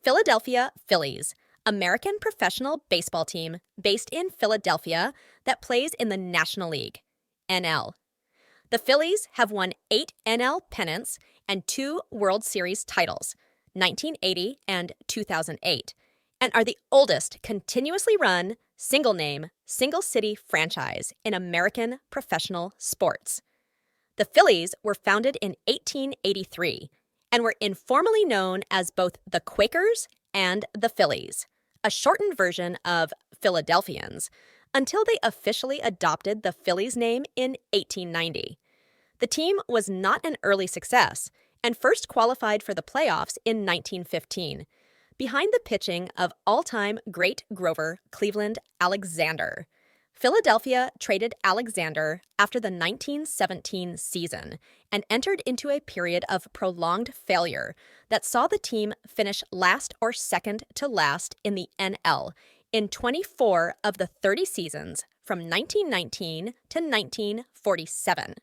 Philadelphia Phillies, American professional baseball team based in Philadelphia that plays in the National League, NL. The Phillies have won 8 NL pennants and 2 World Series titles, 1980 and 2008, and are the oldest continuously run, single-name, single-city franchise in American professional sports. The Phillies were founded in 1883 and were informally known as both the Quakers and the Phillies, a shortened version of Philadelphians, until they officially adopted the Phillies name in 1890. The team was not an early success and first qualified for the playoffs in 1915, behind the pitching of all-time great Grover Cleveland Alexander. Philadelphia traded Alexander after the 1917 season and entered into a period of prolonged failure that saw the team finish last or second to last in the NL in 24 of the 30 seasons from 1919 to 1947.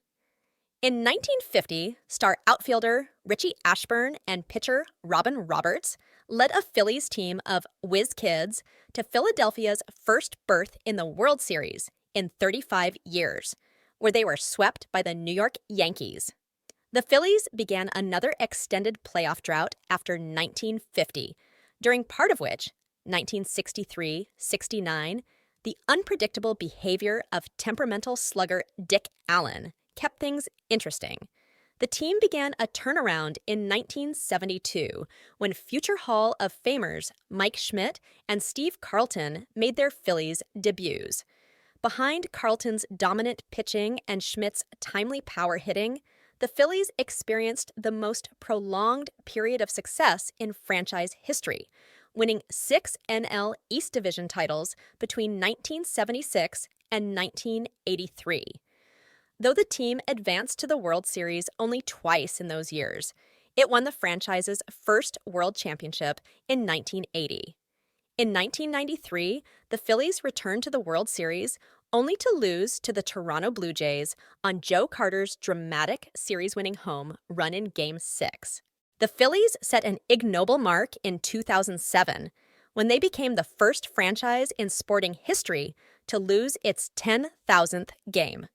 In 1950, star outfielder Richie Ashburn and pitcher Robin Roberts led a Phillies team of Whiz Kids to Philadelphia's first berth in the World Series in 35 years, where they were swept by the New York Yankees. The Phillies began another extended playoff drought after 1950, during part of which, 1963-69, the unpredictable behavior of temperamental slugger Dick Allen kept things interesting. The team began a turnaround in 1972 when future Hall of Famers Mike Schmidt and Steve Carlton made their Phillies debuts. Behind Carlton's dominant pitching and Schmidt's timely power hitting, the Phillies experienced the most prolonged period of success in franchise history, winning 6 NL East Division titles between 1976 and 1983. Though the team advanced to the World Series only twice in those years, it won the franchise's first World Championship in 1980. In 1993, the Phillies returned to the World Series only to lose to the Toronto Blue Jays on Joe Carter's dramatic series-winning home run in Game 6. The Phillies set an ignoble mark in 2007 when they became the first franchise in sporting history to lose its 10,000th game.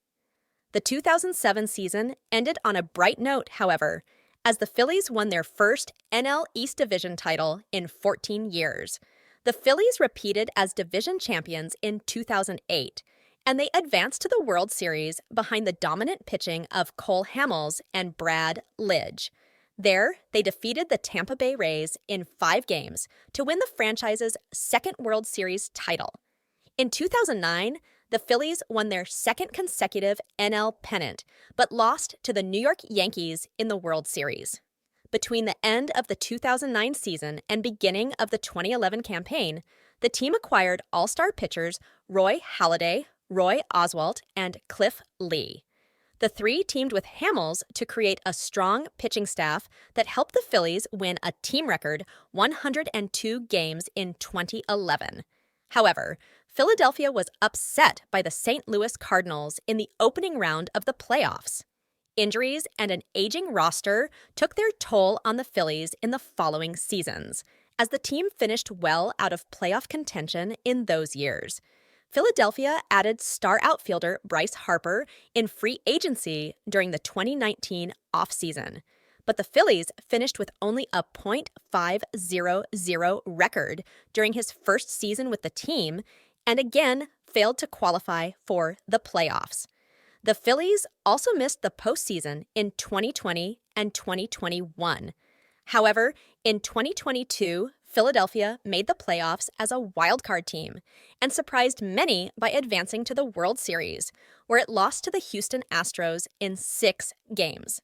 The 2007 season ended on a bright note, however, as the Phillies won their first NL East Division title in 14 years. The Phillies repeated as division champions in 2008, and they advanced to the World Series behind the dominant pitching of Cole Hamels and Brad Lidge. There, they defeated the Tampa Bay Rays in 5 games to win the franchise's second World Series title. In 2009, the Phillies won their second consecutive NL pennant, but lost to the New York Yankees in the World Series. Between the end of the 2009 season and beginning of the 2011 campaign, the team acquired all-star pitchers Roy Halladay, Roy Oswalt, and Cliff Lee. The three teamed with Hamels to create a strong pitching staff that helped the Phillies win a team record 102 games in 2011. However, Philadelphia was upset by the St. Louis Cardinals in the opening round of the playoffs. Injuries and an aging roster took their toll on the Phillies in the following seasons, as the team finished well out of playoff contention in those years. Philadelphia added star outfielder Bryce Harper in free agency during the 2019 offseason, but the Phillies finished with only a .500 record during his first season with the team and again failed to qualify for the playoffs. The Phillies also missed the postseason in 2020 and 2021. However, in 2022, Philadelphia made the playoffs as a wildcard team and surprised many by advancing to the World Series, where it lost to the Houston Astros in 6 games.